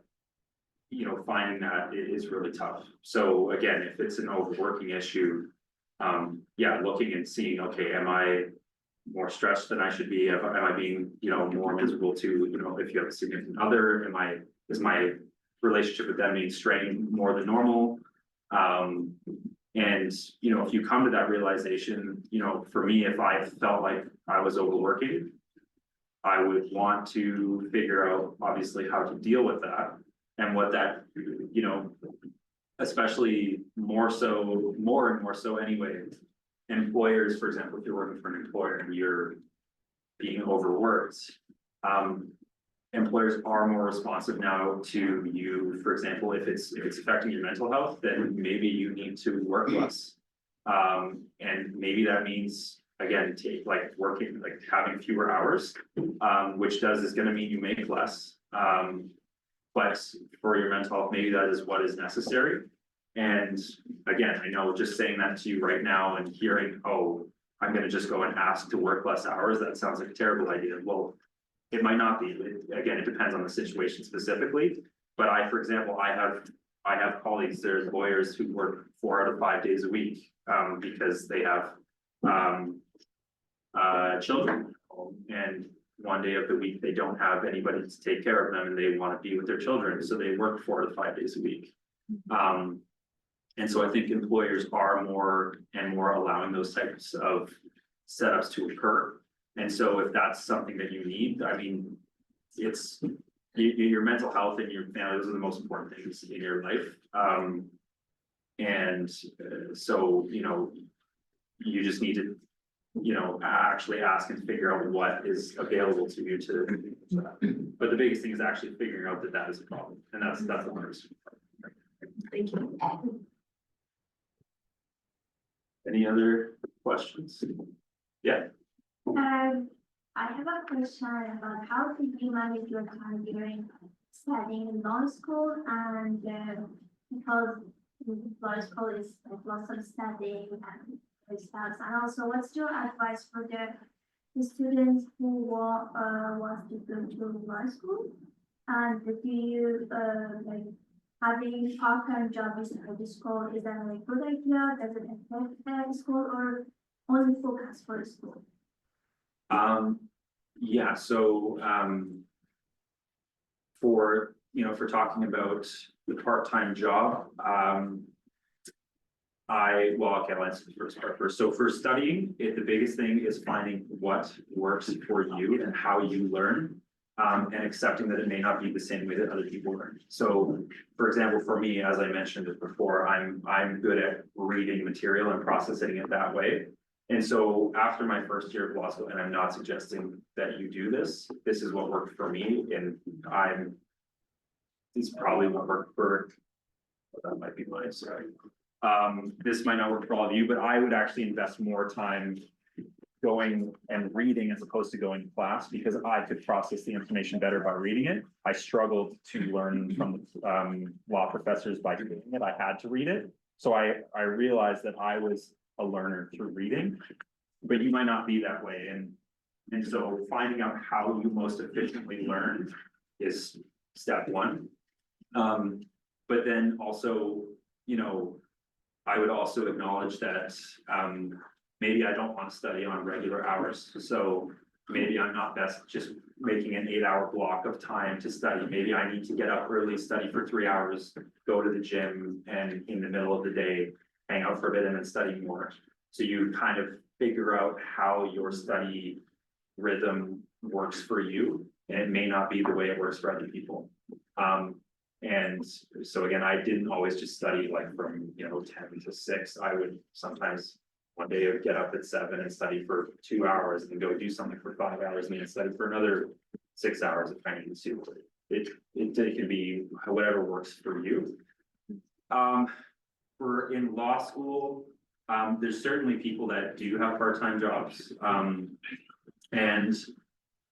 finding that it is really tough. So again, if it's an overworking issue, looking and seeing, okay, am I more stressed than I should be? Am I being, more miserable too? If you have a significant other, is my relationship with them being strained more than normal? And if you come to that realization, for me, if I felt like I was overworking, I would want to figure out obviously how to deal with that, and what that, especially more and more so anyway, employers, for example, if you're working for an employer and you're being overworked, employers are more responsive now to you. For example, if it's affecting your mental health, then maybe you need to work less. And maybe that means, again, working, having fewer hours, which is gonna mean you make less. But for your mental health, maybe that is what is necessary. And again, I know just saying that to you right now and hearing, oh, I'm gonna just go and ask to work less hours, that sounds like a terrible idea. Well, it might not be. Again, it depends on the situation specifically. But for example, I have colleagues, there's lawyers who work 4 out of 5 days a week, because they have children at home, and one day of the week they don't have anybody to take care of them, and they want to be with their children, so they work 4 to 5 days a week. And so I think employers are more and more allowing those types of setups to occur. And so if that's something that you need, I mean, it's your mental health and your family, those are the most important things in your life. So you just need to actually ask and figure out what is available to you to. But the biggest thing is actually figuring out that is a problem, and that's the hardest part. Thank you. Any other questions? Yeah. I have a question about how did you manage your time during studying in law school, and because law school is like lots of studying and stuff, and also what's your advice for the students who want to go to law school, and do you having part-time job beside the school, is that a good idea? Does it affect school, or only focus for school? So for talking about the part-time job, I'll answer the first part first. So for studying, the biggest thing is finding what works for you and how you learn, and accepting that it may not be the same way that other people learn. So for example, for me, as I mentioned it before, I'm good at reading material and processing it that way. And so after my first year of law school, and I'm not suggesting that you do this, this is what worked for me, and it's probably what worked for, that might be mine, sorry. This might not work for all of you, but I would actually invest more time going and reading as opposed to going to class, because I could process the information better by reading it. I struggled to learn from law professors by doing it. I had to read it. So I realized that I was a learner through reading, but you might not be that way. And so finding out how you most efficiently learn is step one. But then also, I would also acknowledge that maybe I don't want to study on regular hours. So maybe I'm not best just making an 8-hour block of time to study. Maybe I need to get up early, study for 3 hours, go to the gym, and in the middle of the day, hang out for a bit and then study more. So you kind of figure out how your study rhythm works for you, and it may not be the way it works for other people. And so again, I didn't always just study like from 10 to 6. I would sometimes one day I would get up at 7 and study for 2 hours and then go do something for 5 hours and then study for another 6 hours if I need to. It can be whatever works for you. For in law school, there's certainly people that do have part-time jobs. And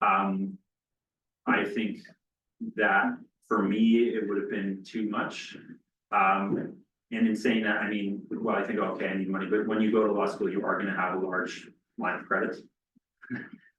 I think that for me, it would have been too much. And in saying that, I mean, well, I think, okay, I need money, but when you go to law school, you are gonna have a large line of credit.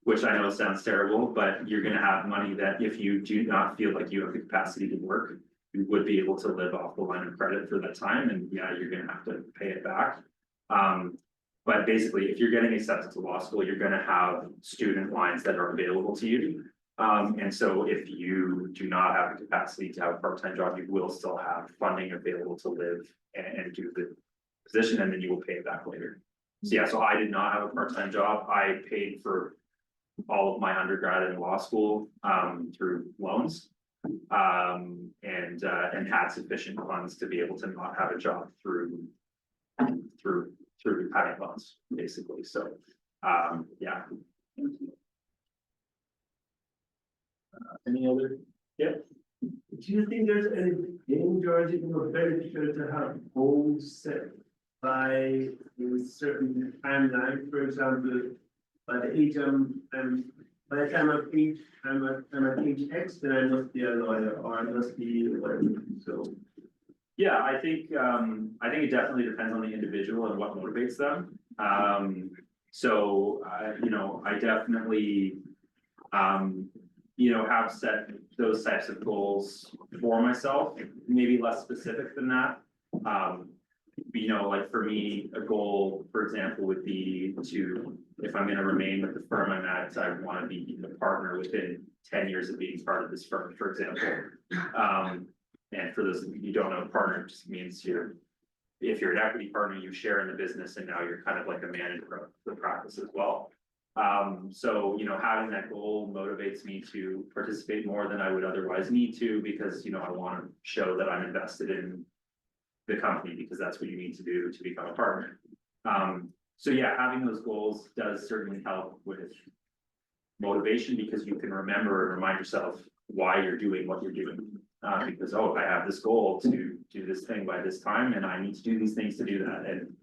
Which I know sounds terrible, but you're gonna have money that if you do not feel like you have the capacity to work, you would be able to live off the line of credit for that time, and yeah, you're gonna have to pay it back. But basically, if you're getting accepted to law school, you're gonna have student lines that are available to you. And so if you do not have the capacity to have a part-time job, you will still have funding available to live and do the position, and then you will pay it back later. So yeah, so I did not have a part-time job. I paid for all of my undergrad and law school through loans. And had sufficient funds to be able to not have a job through having loans, basically. So yeah. Any other? Yeah. Do you think there's any danger or is it more beneficial to have goals set by a certain timeline? For example, by the age by the time I'm at age X, then I must be a lawyer or I must be whatever. So Yeah, I think it definitely depends on the individual and what motivates them. So you know, I definitely you know, have set those types of goals for myself, maybe less specific than that. You know, like for me, a goal, for example, would be to, if I'm gonna remain with the firm I'm at, I wanna be a partner within 10 years of being part of this firm, for example. And for those of you who don't know, partner just means if you're an equity partner, you share in the business and now you're kind of like a manager of the practice as well. So, you know, having that goal motivates me to participate more than I would otherwise need to, because, you know, I want to show that I'm invested in the company, because that's what you need to do to become a partner. So yeah, having those goals does certainly help with motivation, because you can remember and remind yourself why you're doing what you're doing. Because, oh, I have this goal to do this thing by this time, and I need to do these things to do that. And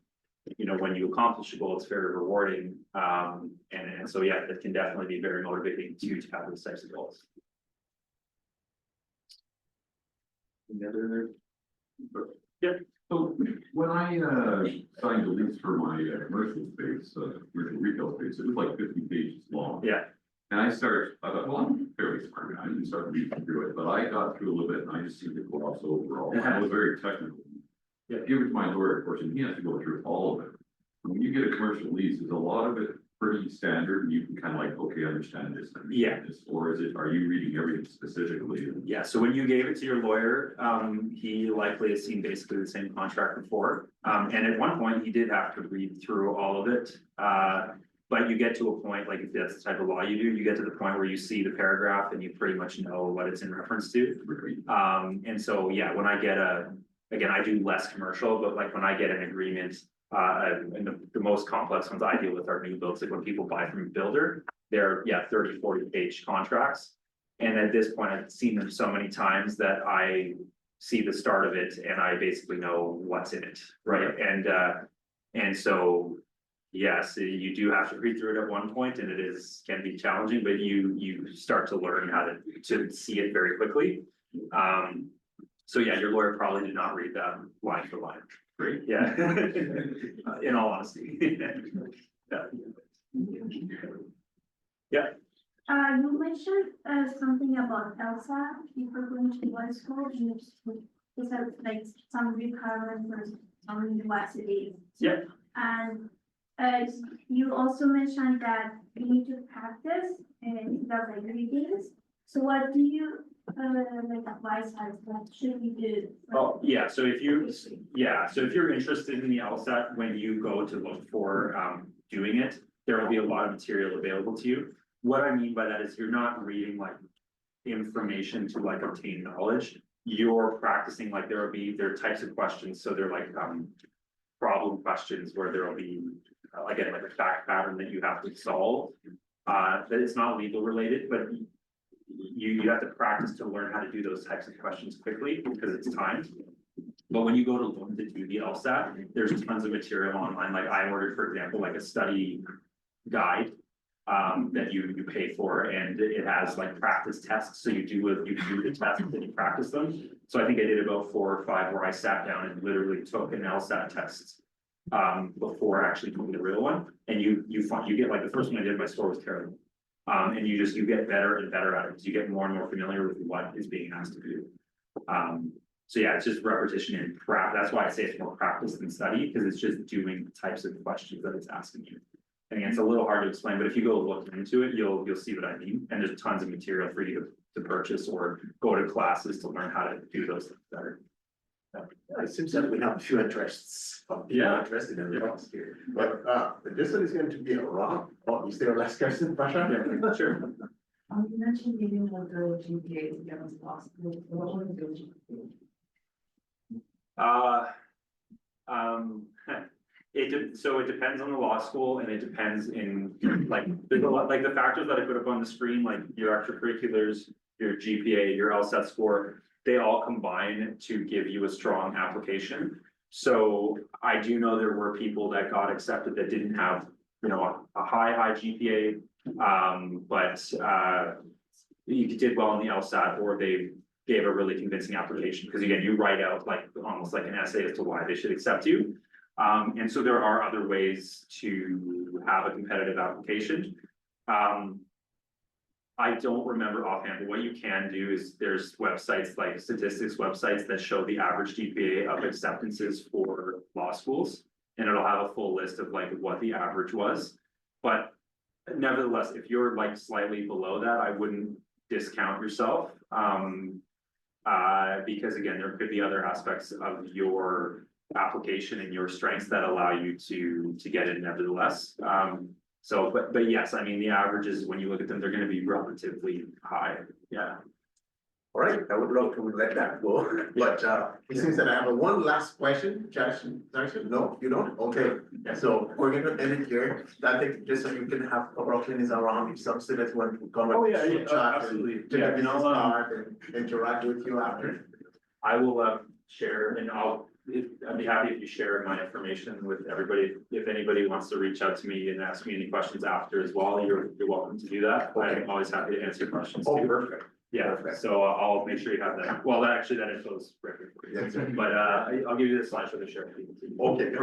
you know, when you accomplish a goal, it's very rewarding. And so, yeah, it can definitely be very motivating to have those types of goals. Any other? Yeah. So when I signed a lease for my commercial space, commercial retail space, it was like 50 pages long. Yeah. And I thought, well, I'm fairly smart. I didn't start reading through it, but I got through a little bit and I just seemed to gloss over all. I was very technical. Yeah. Give it to my lawyer, of course, and he has to go through all of it. When you get a commercial lease, is a lot of it pretty standard and you can kind of like, okay, I understand this. Yeah. This, or are you reading everything specifically? Yeah, so when you gave it to your lawyer, he likely has seen basically the same contract before. And at one point, he did have to read through all of it. But you get to a point, like if that's the type of law you do, you get to the point where you see the paragraph and you pretty much know what it's in reference to. And so, yeah, when I get again, I do less commercial, but like when I get an agreement, and the most complex ones I deal with are new builds, like when people buy from a builder, they're 30, 40 page contracts. And at this point, I've seen them so many times that I see the start of it and I basically know what's in it, right? And so, yes, you do have to read through it at one point, and can be challenging, but you start to learn how to see it very quickly. So yeah, your lawyer probably did not read that line for line. Great. Yeah. In all honesty. Yeah. You mentioned something about ELSA before going to law school. You said like some requirements for some universities. Yeah. And you also mentioned that you need to practice and like readings. So what do you like advise us? What should we do? Oh, yeah, so if you're interested in the LSAT, when you go to look for doing it, there will be a lot of material available to you. What I mean by that is you're not reading like information to like obtain knowledge. You're practicing, like there are types of questions. So they're like problem questions where there will be again, like a fact pattern that you have to solve. That it's not legal related, but you have to practice to learn how to do those types of questions quickly because it's timed. But when you go to learn to do the LSAT, there's tons of material online. Like I ordered, for example, like a study guide that you pay for, and it has like practice tests. So you do the tests and you practice them. So I think I did about 4 or 5 where I sat down and literally took an LSAT test before actually doing the real one. And you get like the first one I did, my score was terrible. And you get better and better at it because you get more and more familiar with what is being asked of you. So yeah, it's just repetition and practice. That's why I say it's more practice than study, because it's just doing the types of questions that it's asking you. And again, it's a little hard to explain, but if you go look into it, you'll see what I mean. And there's tons of material for you to purchase or go to classes to learn how to do those things better. It seems that we have a few interests, Yeah. interested in the box here, but this one is going to be a wrong. Oh, is there a last question, Pasha? Yeah, sure. You mentioned getting a good GPA to get us possible. What would a good GPA? So it depends on the law school and it depends in like, there's a lot, like the factors that I put up on the screen, like your extracurriculars, your GPA, your LSAT score, they all combine to give you a strong application. So I do know there were people that got accepted that didn't have, you know, a high GPA. But you did well in the LSAT, or they gave a really convincing application, because again, you write out like almost like an essay as to why they should accept you. And so there are other ways to have a competitive application. I don't remember offhand, but what you can do is there's websites like statistics websites that show the average GPA of acceptances for law schools, and it'll have a full list of like what the average was. But nevertheless, if you're like slightly below that, I wouldn't discount yourself. Because again, there could be other aspects of your application and your strengths that allow you to get in nevertheless. So, but yes, I mean, the averages, when you look at them, they're gonna be relatively high, yeah. All right, I would love to let that go, but it seems that I have one last question, Josh. No, you don't? Okay, so we're gonna end it here. I think just so you can have a couple of minutes around, if some students want to come. Oh, yeah, and yeah, chat and absolutely. take Yeah, a business no, card and interact with you after. I will share, and I'd be happy if you share my information with everybody. If anybody wants to reach out to me and ask me any questions after as well, you're welcome to do that. Okay. I'm always happy to answer questions Oh, too. perfect. Yeah, Perfect. so I'll make sure you have that. Well, that info is record for you. Yes, sir. But I'll give you the slideshow to share. Okay, perfect.